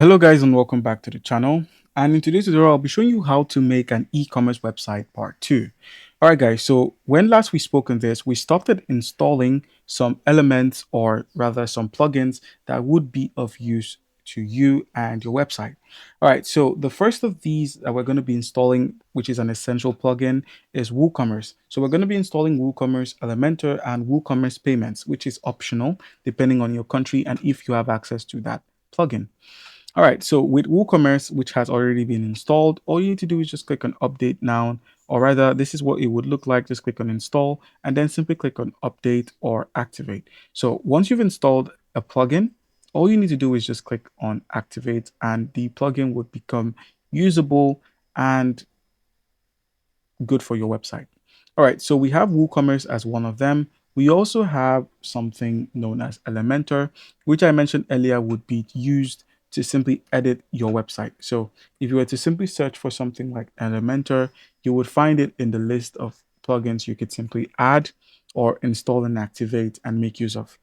Hello guys and welcome back to the channel. And in today's tutorial, I'll be showing you how to make an e-commerce website part 2. Alright guys, so when last we spoke on this, we started installing some elements or rather some plugins that would be of use to you and your website. Alright, so the first of these that we're going to be installing, which is an essential plugin, is WooCommerce. So we're going to be installing WooCommerce Elementor and WooCommerce Payments, which is optional depending on your country and if you have access to that plugin. All right, so with WooCommerce, which has already been installed, all you need to do is just click on update now, or rather, this is what it would look like. Just click on install and then simply click on update or activate. So once you've installed a plugin, all you need to do is just click on activate and the plugin would become usable and good for your website. All right, so we have WooCommerce as one of them. We also have something known as Elementor, which I mentioned earlier would be used to simply edit your website. So if you were to simply search for something like Elementor, you would find it in the list of plugins you could simply add or install and activate and make use of.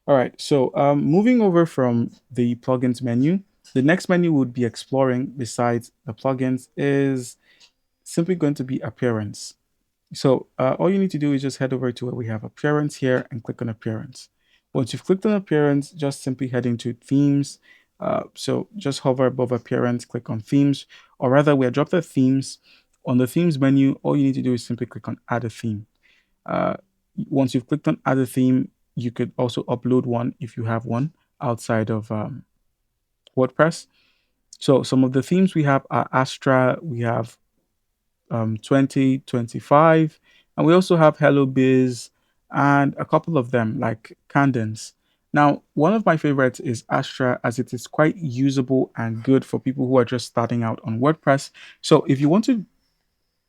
All right, so moving over from the plugins menu, the next menu would be exploring besides the plugins is simply going to be appearance. So all you need to do is just head over to where we have appearance here and click on appearance. Once you've clicked on appearance, just simply head into themes. So just hover above appearance, click on themes, or rather we are dropped at themes. On the themes menu, all you need to do is simply click on add a theme. Uh, Once you've clicked on add a theme, you could also upload one if you have one outside of WordPress. So some of the themes we have are Astra, we have 2025. And we also have Hello Biz and a couple of them like Candence. Now, one of my favorites is Astra as it is quite usable and good for people who are just starting out on WordPress. So if you want to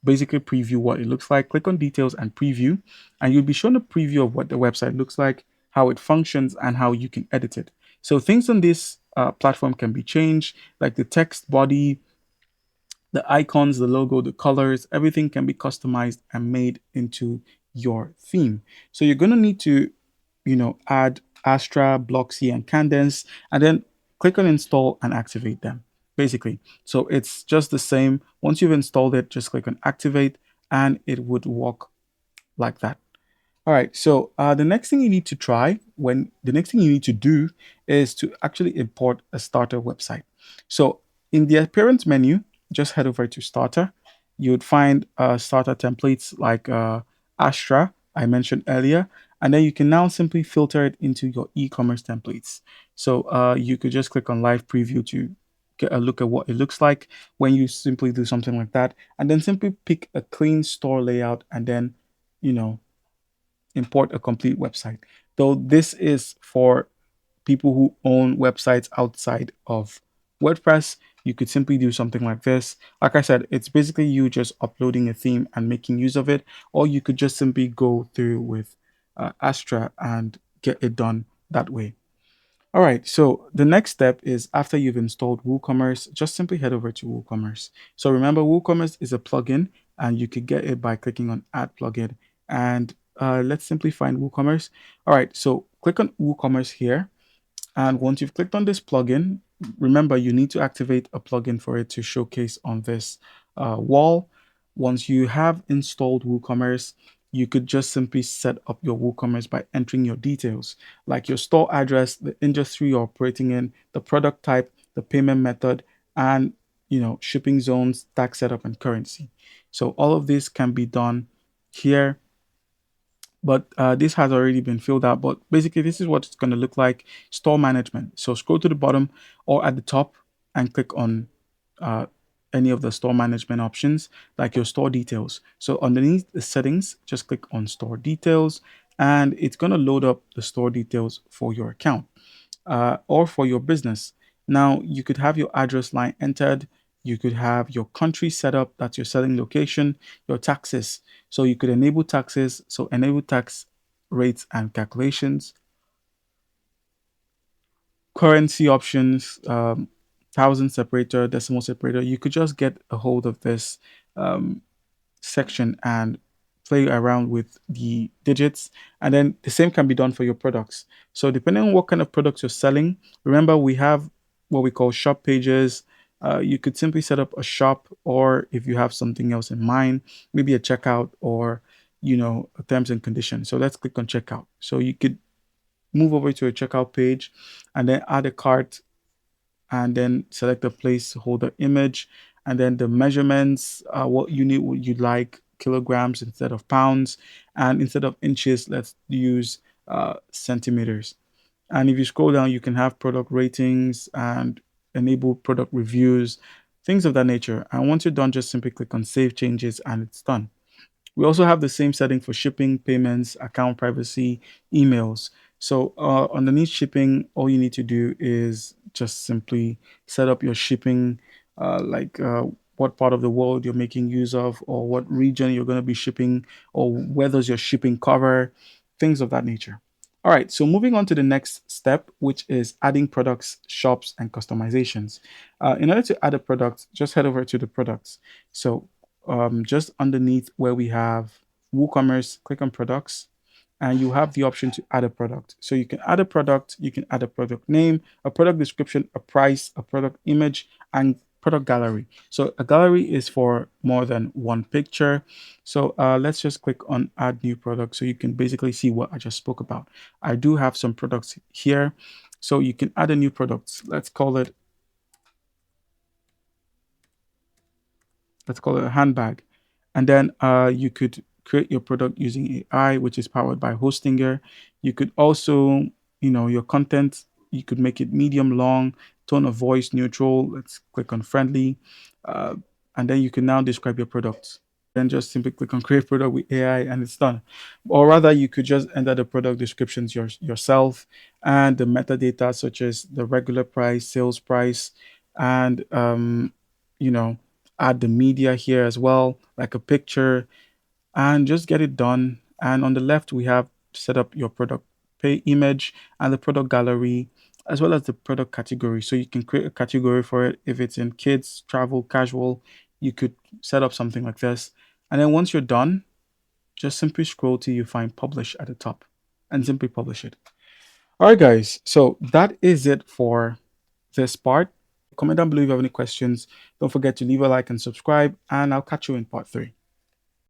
basically preview what it looks like, click on details and preview, and you'll be shown a preview of what the website looks like, how it functions, and how you can edit it. So things on this platform can be changed, like the text body, the icons, the logo, the colors, everything can be customized and made into your theme. So you're going to need to, add Astra, Blocksy, and Candence, and then click on install and activate them, basically. So it's just the same. Once you've installed it, just click on activate, and it would work like that. All right, so the next thing you need to try when the next thing you need to do is to actually import a starter website. So in the appearance menu, just head over to starter. You would find starter templates like Astra, I mentioned earlier, and then you can now simply filter it into your e-commerce templates. So you could just click on live preview to get a look at what it looks like when you simply do something like that, and then simply pick a clean store layout and then, you know, import a complete website. Though this is for people who own websites outside of WordPress, you could simply do something like this. Like I said, it's basically you just uploading a theme and making use of it, or you could just simply go through with Astra and get it done that way. All right, so the next step is after you've installed WooCommerce, just simply head over to WooCommerce. So remember, WooCommerce is a plugin, and you could get it by clicking on Add Plugin. And let's simply find WooCommerce. All right, so click on WooCommerce here, and once you've clicked on this plugin, remember you need to activate a plugin for it to showcase on this wall. Once you have installed WooCommerce, you could just simply set up your WooCommerce by entering your details, like your store address, the industry you're operating in, the product type, the payment method, and shipping zones, tax setup, and currency. So all of this can be done here, but this has already been filled out. But basically, this is what it's going to look like. Store management. So scroll to the bottom or at the top and click on uh, any of the store management options, like your store details. So underneath the settings, just click on store details, and it's going to load up the store details for your account or for your business. Now, you could have your address line entered. You could have your country set up, that's your selling location, your taxes. So you could enable taxes, so enable tax rates and calculations, currency options, thousand separator, decimal separator. You could just get a hold of this um, section and play around with the digits, and then the same can be done for your products. So depending on what kind of products you're selling, remember we have what we call shop pages. You could simply set up a shop, or if you have something else in mind, maybe a checkout or a terms and conditions. So let's click on checkout. So you could move over to a checkout page and then add a cart and then select a placeholder image and then the measurements, what unit would you like, kilograms instead of pounds, and instead of inches let's use centimeters. And if you scroll down you can have product ratings and enable product reviews, things of that nature. And once you're done, just simply click on save changes and it's done. We also have the same setting for shipping, payments, account privacy, emails. So underneath shipping, all you need to do is just simply set up your shipping, like what part of the world you're making use of, or what region you're going to be shipping, or where does your shipping cover, things of that nature. All right, so moving on to the next step, which is adding products, shops, and customizations. In order to add a product, just head over to the products. So just underneath where we have WooCommerce, click on products, and you have the option to add a product. So you can add a product, you can add a product name, a product description, a price, a product image, and product gallery. So a gallery is for more than one picture. So let's just click on add new product so you can basically see what I just spoke about. I do have some products here. So you can add a new product. Let's call it a handbag. And then you could create your product using AI, which is powered by Hostinger. You could also, your content, you could make it medium long, tone of voice neutral. Let's click on friendly. Uh, and then you can now describe your product. Then just simply click on create product with AI and it's done. Or rather, you could just enter the product descriptions yourself and the metadata, such as the regular price, sales price, and you know, add the media here as well, like a picture, and just get it done. And on the left, we have set up your product pay image and the product gallery, as well as the product category. So you can create a category for it. If it's in kids, travel, casual, you could set up something like this. And then once you're done, just simply scroll till you find publish at the top and simply publish it. All right, guys. So that is it for this part. Comment down below if you have any questions. Don't forget to leave a like and subscribe, and I'll catch you in part 3.